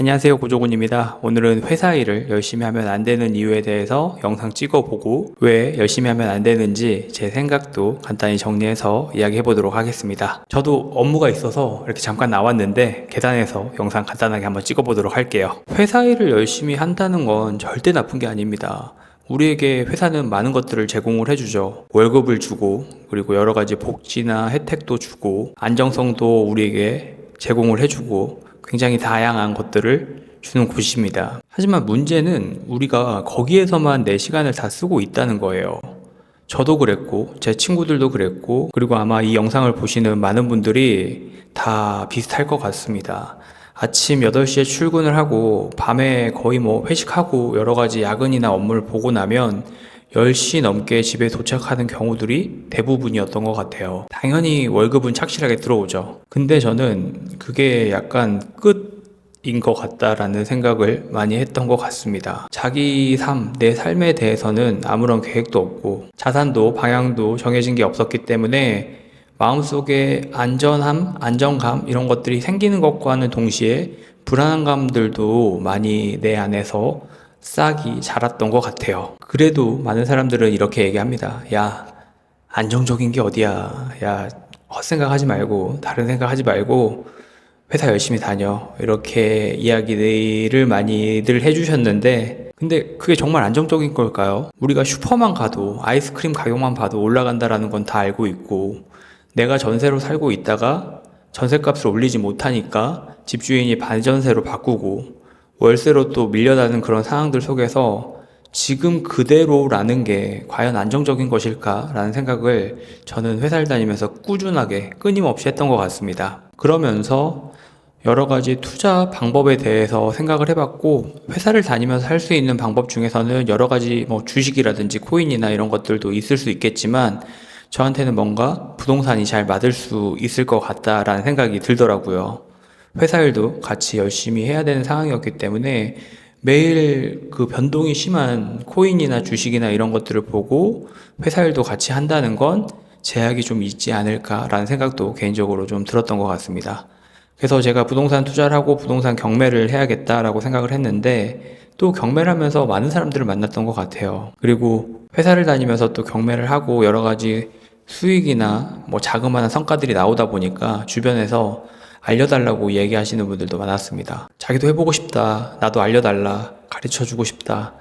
안녕하세요, 고조군입니다. 오늘은 회사 일을 열심히 하면 안 되는 이유에 대해서 영상 찍어보고 왜 열심히 하면 안 되는지 제 생각도 간단히 정리해서 이야기해 보도록 하겠습니다. 저도 업무가 있어서 이렇게 잠깐 나왔는데 계단에서 영상 간단하게 한번 찍어보도록 할게요. 회사 일을 열심히 한다는 건 절대 나쁜 게 아닙니다. 우리에게 회사는 많은 것들을 제공을 해주죠. 월급을 주고, 그리고 여러 가지 복지나 혜택도 주고, 안정성도 우리에게 제공을 해주고, 굉장히 다양한 것들을 주는 곳입니다. 하지만 문제는 우리가 거기에서만 내 시간을 다 쓰고 있다는 거예요. 저도 그랬고, 제 친구들도 그랬고, 그리고 아마 이 영상을 보시는 많은 분들이 다 비슷할 것 같습니다. 아침 8시에 출근을 하고 밤에 거의 회식하고 여러 가지 야근이나 업무를 보고 나면 10시 넘게 집에 도착하는 경우들이 대부분이었던 것 같아요. 당연히 월급은 착실하게 들어오죠. 근데 저는 그게 약간 끝인 것 같다라는 생각을 많이 했던 것 같습니다. 자기 삶, 내 삶에 대해서는 아무런 계획도 없고 자산도 방향도 정해진 게 없었기 때문에 마음속에 안전함, 안정감 이런 것들이 생기는 것과는 동시에 불안감들도 많이 내 안에서 싹이 자랐던 것 같아요. 그래도 많은 사람들은 이렇게 얘기합니다. 야, 안정적인 게 어디야. 야, 헛생각하지 말고 다른 생각하지 말고 회사 열심히 다녀. 이렇게 이야기들을 많이들 해주셨는데 근데 그게 정말 안정적인 걸까요? 우리가 슈퍼만 가도 아이스크림 가격만 봐도 올라간다라는 건 다 알고 있고 내가 전세로 살고 있다가 전세값을 올리지 못하니까 집주인이 반전세로 바꾸고 월세로 또 밀려나는 그런 상황들 속에서 지금 그대로라는 게 과연 안정적인 것일까라는 생각을 저는 회사를 다니면서 꾸준하게 끊임없이 했던 것 같습니다. 그러면서 여러 가지 투자 방법에 대해서 생각을 해봤고 회사를 다니면서 할 수 있는 방법 중에서는 여러 가지 주식이라든지 코인이나 이런 것들도 있을 수 있겠지만 저한테는 뭔가 부동산이 잘 맞을 수 있을 것 같다라는 생각이 들더라고요. 회사 일도 같이 열심히 해야 되는 상황이었기 때문에 매일 그 변동이 심한 코인이나 주식이나 이런 것들을 보고 회사 일도 같이 한다는 건 제약이 좀 있지 않을까라는 생각도 개인적으로 좀 들었던 것 같습니다. 그래서 제가 부동산 투자를 하고 부동산 경매를 해야겠다라고 생각을 했는데 또 경매를 하면서 많은 사람들을 만났던 것 같아요. 그리고 회사를 다니면서 또 경매를 하고 여러 가지 수익이나 자그마한 성과들이 나오다 보니까 주변에서 알려달라고 얘기하시는 분들도 많았습니다. 자기도 해보고 싶다. 나도 알려달라. 가르쳐주고 싶다.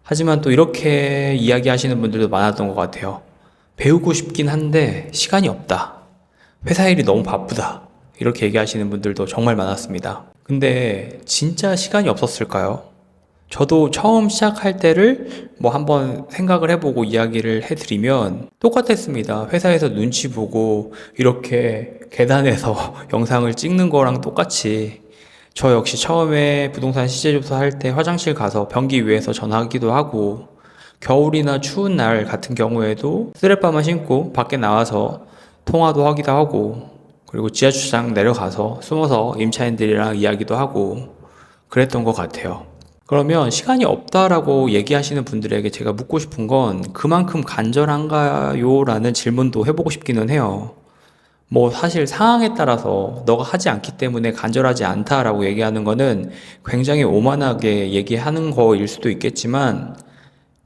하지만 또 이렇게 이야기하시는 분들도 많았던 것 같아요. 배우고 싶긴 한데 시간이 없다. 회사 일이 너무 바쁘다. 이렇게 얘기하시는 분들도 정말 많았습니다. 근데 진짜 시간이 없었을까요? 저도 처음 시작할 때를 한번 생각을 해보고 이야기를 해드리면 똑같았습니다. 회사에서 눈치 보고 이렇게 계단에서 영상을 찍는 거랑 똑같이 저 역시 처음에 부동산 시세조사 할 때 화장실 가서 변기 위에서 전화하기도 하고 겨울이나 추운 날 같은 경우에도 쓰레빠만 신고 밖에 나와서 통화도 하기도 하고 그리고 지하주차장 내려가서 숨어서 임차인들이랑 이야기도 하고 그랬던 것 같아요. 그러면 시간이 없다라고 얘기하시는 분들에게 제가 묻고 싶은 건 그만큼 간절한가요? 라는 질문도 해보고 싶기는 해요. 사실 상황에 따라서 너가 하지 않기 때문에 간절하지 않다라고 얘기하는 거는 굉장히 오만하게 얘기하는 거일 수도 있겠지만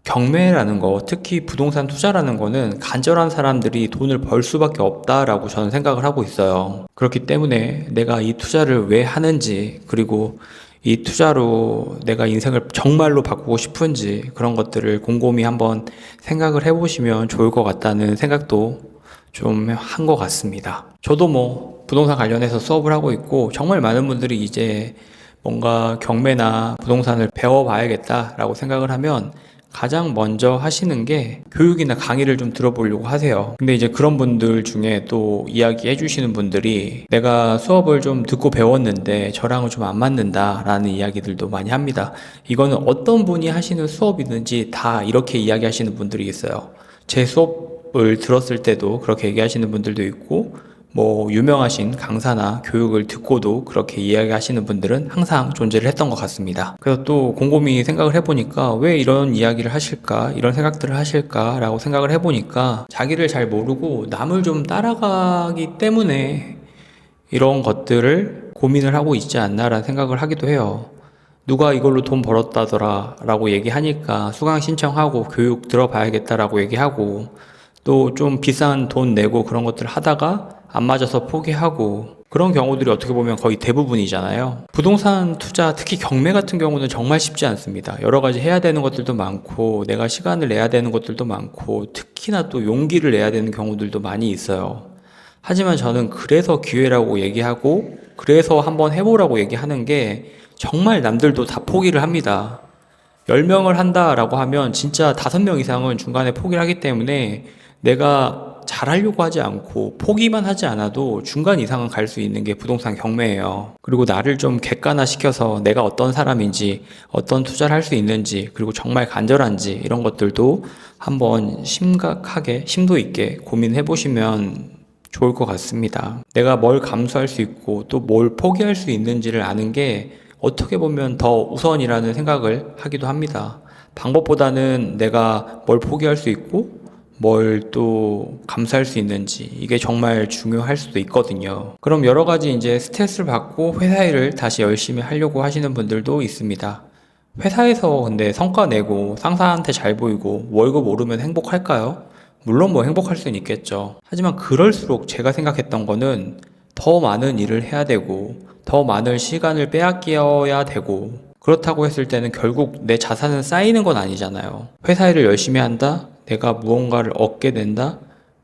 경매라는 거, 특히 부동산 투자라는 거는 간절한 사람들이 돈을 벌 수밖에 없다라고 저는 생각을 하고 있어요. 그렇기 때문에 내가 이 투자를 왜 하는지, 그리고 이 투자로 내가 인생을 정말로 바꾸고 싶은지 그런 것들을 곰곰이 한번 생각을 해보시면 좋을 것 같다는 생각도 좀 한 것 같습니다. 저도 부동산 관련해서 수업을 하고 있고 정말 많은 분들이 이제 뭔가 경매나 부동산을 배워봐야겠다라고 생각을 하면 가장 먼저 하시는 게 교육이나 강의를 좀 들어보려고 하세요. 근데 이제 그런 분들 중에 또 이야기 해주시는 분들이 내가 수업을 좀 듣고 배웠는데 저랑은 좀 안 맞는다 라는 이야기들도 많이 합니다. 이거는 어떤 분이 하시는 수업이든지 다 이렇게 이야기하시는 분들이 있어요. 제 수업을 들었을 때도 그렇게 얘기하시는 분들도 있고 유명하신 강사나 교육을 듣고도 그렇게 이야기하시는 분들은 항상 존재를 했던 것 같습니다. 그래서 또 곰곰이 생각을 해보니까 왜 이런 이야기를 하실까, 이런 생각들을 하실까 라고 생각을 해보니까 자기를 잘 모르고 남을 좀 따라가기 때문에 이런 것들을 고민을 하고 있지 않나라는 생각을 하기도 해요. 누가 이걸로 돈 벌었다더라 라고 얘기하니까 수강 신청하고 교육 들어봐야겠다라고 얘기하고 또 좀 비싼 돈 내고 그런 것들 하다가 안 맞아서 포기하고 그런 경우들이 어떻게 보면 거의 대부분이잖아요. 부동산 투자, 특히 경매 같은 경우는 정말 쉽지 않습니다. 여러 가지 해야 되는 것들도 많고 내가 시간을 내야 되는 것들도 많고 특히나 또 용기를 내야 되는 경우들도 많이 있어요. 하지만 저는 그래서 기회라고 얘기하고 그래서 한번 해보라고 얘기하는 게 정말 남들도 다 포기를 합니다. 10명을 한다라고 하면 진짜 5명 이상은 중간에 포기를 하기 때문에 내가 잘하려고 하지 않고 포기만 하지 않아도 중간 이상은 갈 수 있는 게 부동산 경매예요. 그리고 나를 좀 객관화시켜서 내가 어떤 사람인지, 어떤 투자를 할 수 있는지, 그리고 정말 간절한지 이런 것들도 한번 심각하게, 심도 있게 고민해 보시면 좋을 것 같습니다. 내가 뭘 감수할 수 있고 또 뭘 포기할 수 있는지를 아는 게 어떻게 보면 더 우선이라는 생각을 하기도 합니다. 방법보다는 내가 뭘 포기할 수 있고 뭘 또 감수할 수 있는지 이게 정말 중요할 수도 있거든요. 그럼 여러 가지 이제 스트레스를 받고 회사 일을 다시 열심히 하려고 하시는 분들도 있습니다. 회사에서 근데 성과 내고 상사한테 잘 보이고 월급 오르면 행복할까요? 물론 뭐 행복할 수는 있겠죠. 하지만 그럴수록 제가 생각했던 거는 더 많은 일을 해야 되고 더 많은 시간을 빼앗겨야 되고 그렇다고 했을 때는 결국 내 자산은 쌓이는 건 아니잖아요. 회사 일을 열심히 한다? 내가 무언가를 얻게 된다?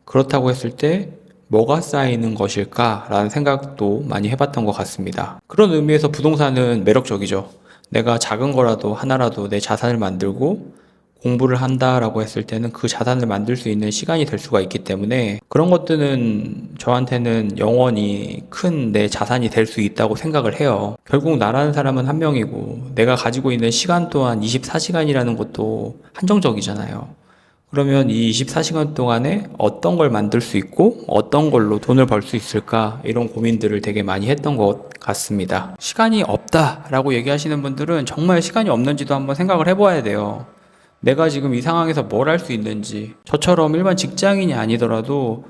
그렇다고 했을 때 뭐가 쌓이는 것일까? 라는 생각도 많이 해봤던 것 같습니다. 그런 의미에서 부동산은 매력적이죠. 내가 작은 거라도 하나라도 내 자산을 만들고 공부를 한다라고 했을 때는 그 자산을 만들 수 있는 시간이 될 수가 있기 때문에 그런 것들은 저한테는 영원히 큰 내 자산이 될 수 있다고 생각을 해요. 결국 나라는 사람은 한 명이고 내가 가지고 있는 시간 또한 24시간이라는 것도 한정적이잖아요. 그러면 이 24시간 동안에 어떤 걸 만들 수 있고 어떤 걸로 돈을 벌 수 있을까 이런 고민들을 되게 많이 했던 것 같습니다. 시간이 없다라고 얘기하시는 분들은 정말 시간이 없는지도 한번 생각을 해봐야 돼요. 내가 지금 이 상황에서 뭘 할 수 있는지 저처럼 일반 직장인이 아니더라도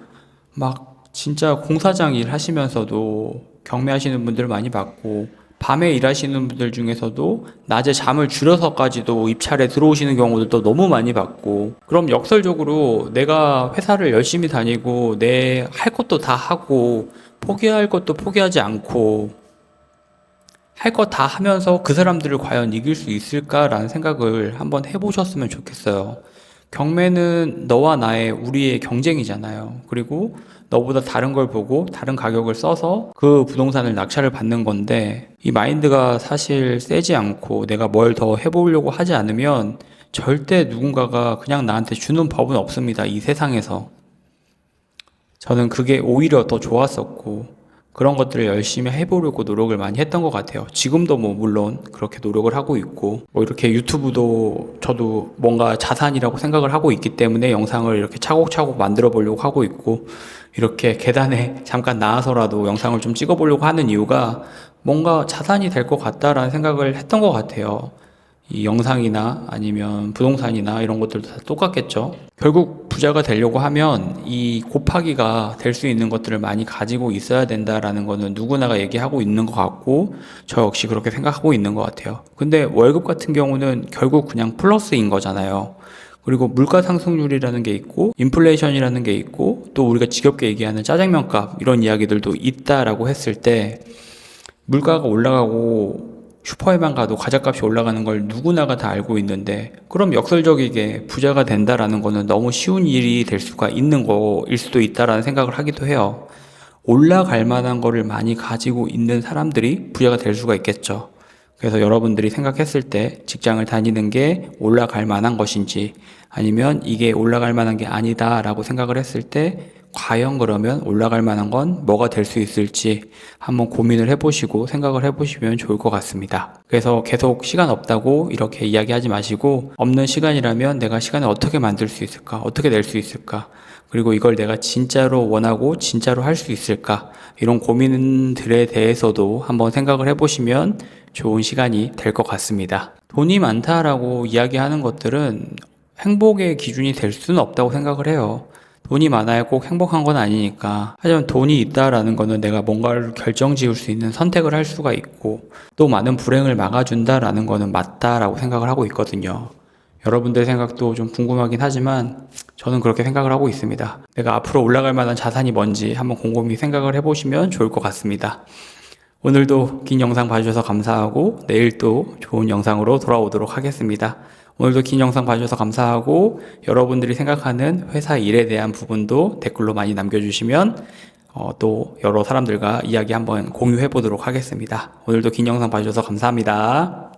막 진짜 공사장 일 하시면서도 경매하시는 분들 많이 봤고 밤에 일하시는 분들 중에서도 낮에 잠을 줄여서까지도 입찰에 들어오시는 경우들도 너무 많이 봤고 그럼 역설적으로 내가 회사를 열심히 다니고 내 할 것도 다 하고 포기할 것도 포기하지 않고 할 거 다 하면서 그 사람들을 과연 이길 수 있을까라는 생각을 한번 해보셨으면 좋겠어요. 경매는 너와 나의 우리의 경쟁이잖아요. 그리고 너보다 다른 걸 보고 다른 가격을 써서 그 부동산을 낙찰을 받는 건데 이 마인드가 사실 세지 않고 내가 뭘 더 해보려고 하지 않으면 절대 누군가가 그냥 나한테 주는 법은 없습니다. 이 세상에서. 저는 그게 오히려 더 좋았었고 그런 것들을 열심히 해보려고 노력을 많이 했던 것 같아요. 지금도 뭐 물론 그렇게 노력을 하고 있고 뭐 이렇게 유튜브도 저도 뭔가 자산이라고 생각을 하고 있기 때문에 영상을 이렇게 차곡차곡 만들어 보려고 하고 있고 이렇게 계단에 잠깐 나와서라도 영상을 좀 찍어 보려고 하는 이유가 뭔가 자산이 될 것 같다라는 생각을 했던 것 같아요. 이 영상이나 아니면 부동산이나 이런 것들도 다 똑같겠죠. 결국 부자가 되려고 하면 이 곱하기가 될 수 있는 것들을 많이 가지고 있어야 된다라는 거는 누구나가 얘기하고 있는 것 같고 저 역시 그렇게 생각하고 있는 것 같아요. 근데 월급 같은 경우는 결국 그냥 플러스인 거잖아요. 그리고 물가 상승률이라는 게 있고 인플레이션이라는 게 있고 또 우리가 지겹게 얘기하는 짜장면 값 이런 이야기들도 있다라고 했을 때 물가가 올라가고 슈퍼에만 가도 과자값이 올라가는 걸 누구나가 다 알고 있는데 그럼 역설적이게 부자가 된다라는 거는 너무 쉬운 일이 될 수가 있는 거일 수도 있다라는 생각을 하기도 해요. 올라갈 만한 거를 많이 가지고 있는 사람들이 부자가 될 수가 있겠죠. 그래서 여러분들이 생각했을 때 직장을 다니는 게 올라갈 만한 것인지 아니면 이게 올라갈 만한 게 아니다라고 생각을 했을 때 과연 그러면 올라갈 만한 건 뭐가 될 수 있을지 한번 고민을 해보시고 생각을 해보시면 좋을 것 같습니다. 그래서 계속 시간 없다고 이렇게 이야기하지 마시고 없는 시간이라면 내가 시간을 어떻게 만들 수 있을까? 어떻게 낼 수 있을까? 그리고 이걸 내가 진짜로 원하고 진짜로 할 수 있을까? 이런 고민들에 대해서도 한번 생각을 해보시면 좋은 시간이 될 것 같습니다. 돈이 많다라고 이야기하는 것들은 행복의 기준이 될 수는 없다고 생각을 해요. 돈이 많아야 꼭 행복한 건 아니니까. 하지만 돈이 있다라는 거는 내가 뭔가를 결정지을 수 있는 선택을 할 수가 있고 또 많은 불행을 막아준다라는 거는 맞다라고 생각을 하고 있거든요. 여러분들 생각도 좀 궁금하긴 하지만 저는 그렇게 생각을 하고 있습니다. 내가 앞으로 올라갈 만한 자산이 뭔지 한번 곰곰이 생각을 해보시면 좋을 것 같습니다. 오늘도 긴 영상 봐주셔서 감사하고 내일 또 좋은 영상으로 돌아오도록 하겠습니다. 오늘도 긴 영상 봐주셔서 감사하고 여러분들이 생각하는 회사 일에 대한 부분도 댓글로 많이 남겨주시면 또 여러 사람들과 이야기 한번 공유해 보도록 하겠습니다. 오늘도 긴 영상 봐주셔서 감사합니다.